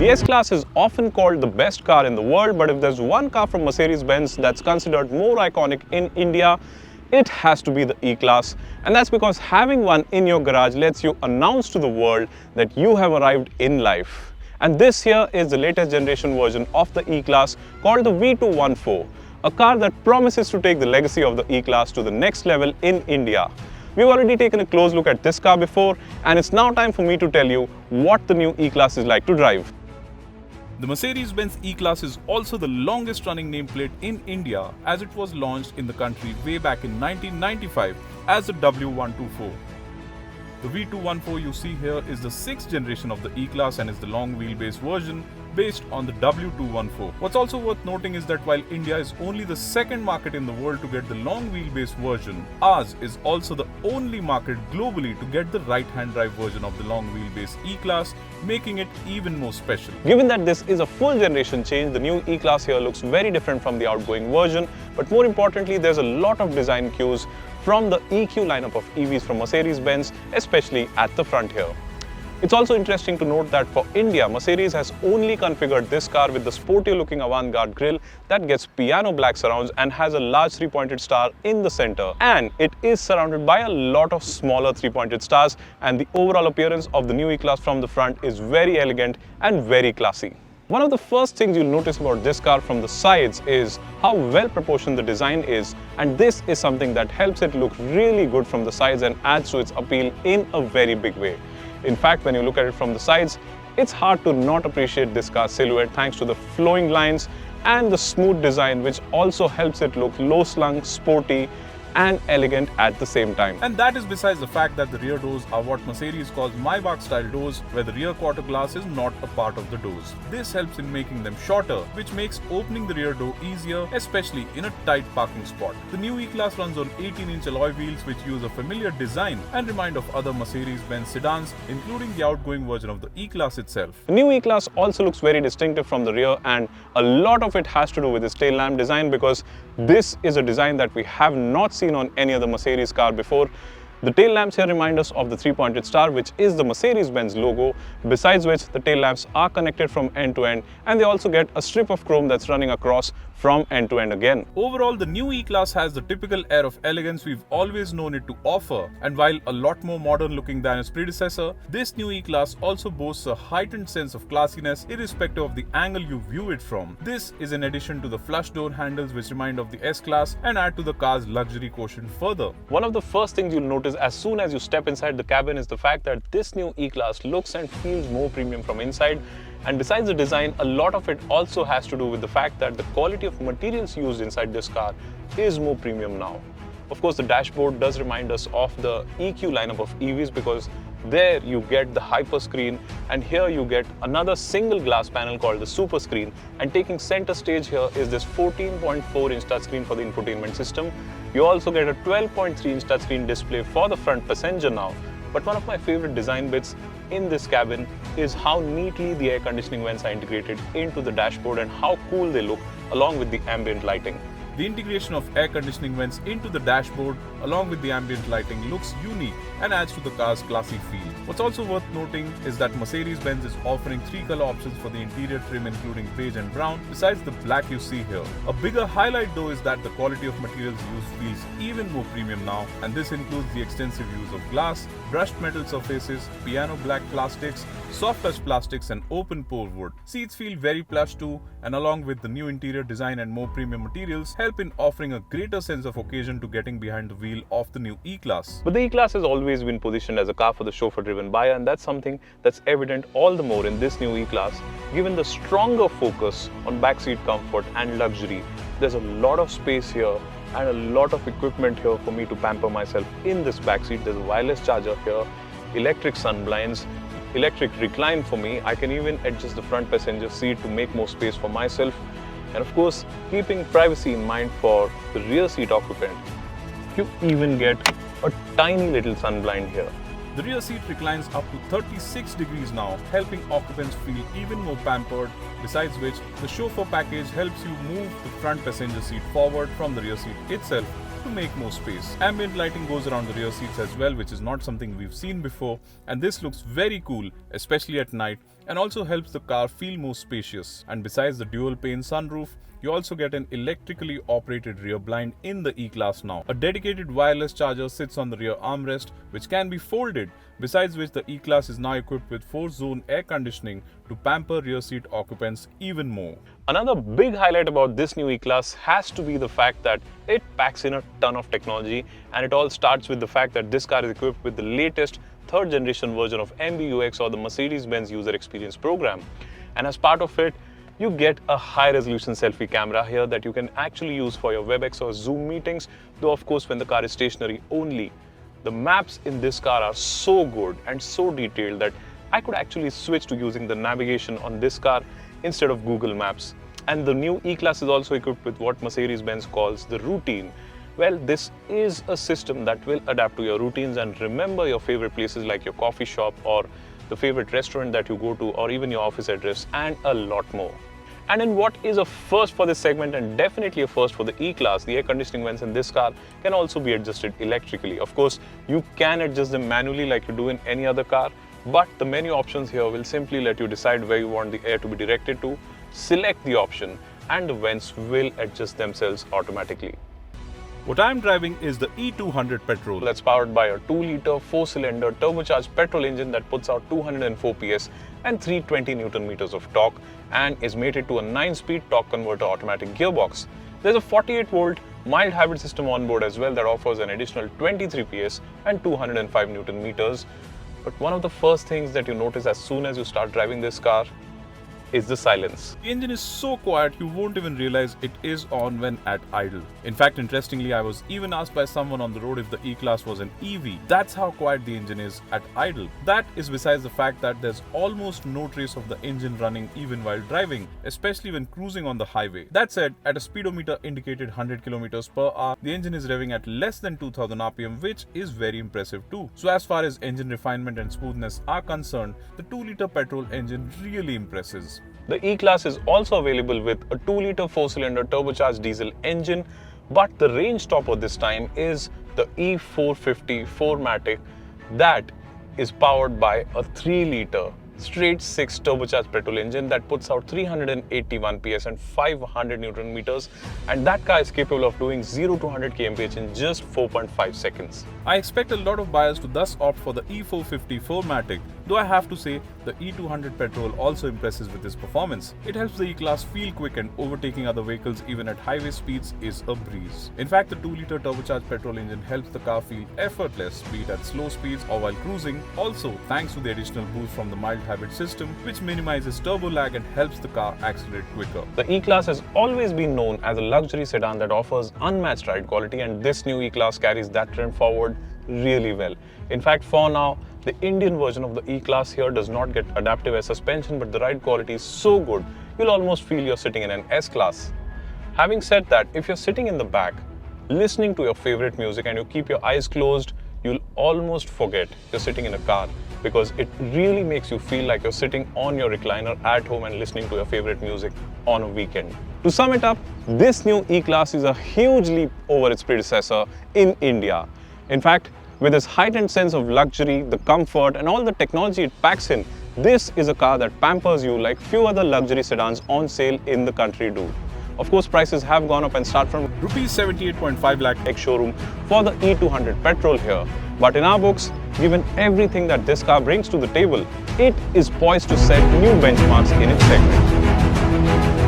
The S-Class is often called the best car in the world, but if there's one car from Mercedes-Benz that's considered more iconic in India, it has to be the E-Class. And that's because having one in your garage lets you announce to the world that you have arrived in life. And this here is the latest generation version of the E-Class called the W214, a car that promises to take the legacy of the E-Class to the next level in India. We've already taken a close look at this car before, and it's now time for me to tell you what the new E-Class is like to drive. The Mercedes-Benz E-Class is also the longest running nameplate in India, as it was launched in the country way back in 1995 as the W124. The W214 you see here is the 6th generation of the E-Class and is the long wheelbase version based on the W214. What's also worth noting is that while India is only the second market in the world to get the long wheelbase version, ours is also the only market globally to get the right-hand drive version of the long wheelbase E-Class, making it even more special. Given that this is a full generation change, the new E-Class here looks very different from the outgoing version, but more importantly, there's a lot of design cues from the EQ lineup of EVs from Mercedes-Benz, especially at the front here. It's also interesting to note that for India, Mercedes has only configured this car with the sporty looking avant-garde grille that gets piano black surrounds and has a large 3-pointed star in the center. And it is surrounded by a lot of smaller 3-pointed stars, and the overall appearance of the new E-Class from the front is very elegant and very classy. One of the first things you'll notice about this car from the sides is how well proportioned the design is, and this is something that helps it look really good from the sides and adds to its appeal in a very big way. In fact, when you look at it from the sides, it's hard to not appreciate this car's silhouette thanks to the flowing lines and the smooth design, which also helps it look low-slung, sporty, and elegant at the same time. And that is besides the fact that the rear doors are what Mercedes calls Maybach style doors, where the rear quarter glass is not a part of the doors. This helps in making them shorter, which makes opening the rear door easier, especially in a tight parking spot. The new E-Class runs on 18-inch alloy wheels, which use a familiar design and remind of other Mercedes-Benz sedans, including the outgoing version of the E-Class itself. The new E-Class also looks very distinctive from the rear, and a lot of it has to do with its tail lamp design, because this is a design that we have not seen on any other Mercedes car before. The tail lamps here remind us of the 3-pointed star, which is the Mercedes-Benz logo, besides which the tail lamps are connected from end to end, and they also get a strip of chrome that's running across from end to end again. Overall, the new E-Class has the typical air of elegance we've always known it to offer, and while a lot more modern looking than its predecessor, this new E-Class also boasts a heightened sense of classiness irrespective of the angle you view it from. This is in addition to the flush door handles, which remind of the S-Class and add to the car's luxury quotient further. One of the first things you'll notice as soon as you step inside the cabin is the fact that this new E-Class looks and feels more premium from inside. And besides the design, a lot of it also has to do with the fact that the quality of materials used inside this car is more premium now. Of course, the dashboard does remind us of the EQ lineup of EVs, because there you get the hyper screen, and here you get another single glass panel called the super screen, and taking center stage here is this 14.4-inch touchscreen for the infotainment system. You also get a 12.3-inch touchscreen display for the front passenger now. But one of my favorite design bits in this cabin is how neatly the air conditioning vents are integrated into the dashboard and how cool they look along with the ambient lighting. The integration of air conditioning vents into the dashboard along with the ambient lighting looks unique and adds to the car's classy feel. What's also worth noting is that Mercedes-Benz is offering 3 color options for the interior trim, including beige and brown, besides the black you see here. A bigger highlight though is that the quality of materials used feels even more premium now, and this includes the extensive use of glass, brushed metal surfaces, piano black plastics, soft touch plastics and open pore wood. Seats feel very plush too, and along with the new interior design and more premium materials, help in offering a greater sense of occasion to getting behind the wheel of the new E-Class. But the E-Class has always been positioned as a car for the chauffeur-driven buyer, and that's something that's evident all the more in this new E-Class, given the stronger focus on backseat comfort and luxury. There's a lot of space here and a lot of equipment here for me to pamper myself in this backseat. There's a wireless charger here, electric sun blinds, electric recline for me. I can even adjust the front passenger seat to make more space for myself. And of course, keeping privacy in mind for the rear seat occupant, you even get a tiny little sun blind here. The rear seat reclines up to 36 degrees now, helping occupants feel even more pampered, besides which the chauffeur package helps you move the front passenger seat forward from the rear seat itself. to make more space. Ambient lighting goes around the rear seats as well, which is not something we've seen before, and this looks very cool, especially at night, and also helps the car feel more spacious. And besides the dual pane sunroof, you also get an electrically operated rear blind in the E-Class now. A dedicated wireless charger sits on the rear armrest, which can be folded, besides which the E-Class is now equipped with 4-zone air conditioning to pamper rear seat occupants even more. Another big highlight about this new E-Class has to be the fact that it packs in a ton of technology, and it all starts with the fact that this car is equipped with the latest 3rd generation version of MBUX, or the Mercedes-Benz User Experience Program. And as part of it, you get a high-resolution selfie camera here that you can actually use for your WebEx or Zoom meetings, though of course when the car is stationary only. The maps in this car are so good and so detailed that I could actually switch to using the navigation on this car instead of Google Maps. And the new E-Class is also equipped with what Mercedes-Benz calls the routine. Well, this is a system that will adapt to your routines and remember your favorite places like your coffee shop or the favorite restaurant that you go to, or even your office address, and a lot more. And in what is a first for this segment and definitely a first for the E-Class, the air conditioning vents in this car can also be adjusted electrically. Of course, you can adjust them manually like you do in any other car, but the menu options here will simply let you decide where you want the air to be directed to, select the option, and the vents will adjust themselves automatically. What I'm driving is the E200 petrol. That's powered by a 2-liter 4-cylinder turbocharged petrol engine that puts out 204 PS and 320 Nm of torque, and is mated to a 9-speed torque converter automatic gearbox. There's a 48-volt mild hybrid system on board as well that offers an additional 23 PS and 205 Nm. But one of the first things that you notice as soon as you start driving this car is the silence. The engine is so quiet you won't even realize it is on when at idle. In fact, interestingly, I was even asked by someone on the road if the E-Class was an EV. That's how quiet the engine is at idle. That is besides the fact that there's almost no trace of the engine running even while driving, especially when cruising on the highway. That said, at a speedometer indicated 100 km per hour, the engine is revving at less than 2000 RPM, which is very impressive too. So as far as engine refinement and smoothness are concerned, the 2-liter petrol engine really impresses. The E-Class is also available with a 2-liter 4-cylinder turbocharged diesel engine, but the range topper this time is the E450 4MATIC that is powered by a 3-liter straight 6 turbocharged petrol engine that puts out 381 PS and 500 Nm, and that car is capable of doing 0 to 100 kmph in just 4.5 seconds. I expect a lot of buyers to thus opt for the E450 4MATIC, though I have to say the E200 petrol also impresses with its performance. It helps the E-Class feel quick, and overtaking other vehicles even at highway speeds is a breeze. In fact, the 2-liter turbocharged petrol engine helps the car feel effortless, be it at slow speeds or while cruising. Also, thanks to the additional boost from the mild hybrid system, which minimizes turbo lag and helps the car accelerate quicker. The E-Class has always been known as a luxury sedan that offers unmatched ride quality, and this new E-Class carries that trend forward really well. In fact, for now, the Indian version of the E-Class here does not get adaptive air suspension, but the ride quality is so good, you'll almost feel you're sitting in an S-Class. Having said that, if you're sitting in the back, listening to your favorite music and you keep your eyes closed, you'll almost forget you're sitting in a car, because it really makes you feel like you're sitting on your recliner at home and listening to your favorite music on a weekend. To sum it up, this new E-Class is a huge leap over its predecessor in India. In fact, with its heightened sense of luxury, the comfort and all the technology it packs in, this is a car that pampers you like few other luxury sedans on sale in the country do. Of course, prices have gone up and start from Rupees 78.5 lakh ex-showroom for the E200 petrol here. But in our books, given everything that this car brings to the table, it is poised to set new benchmarks in its segment.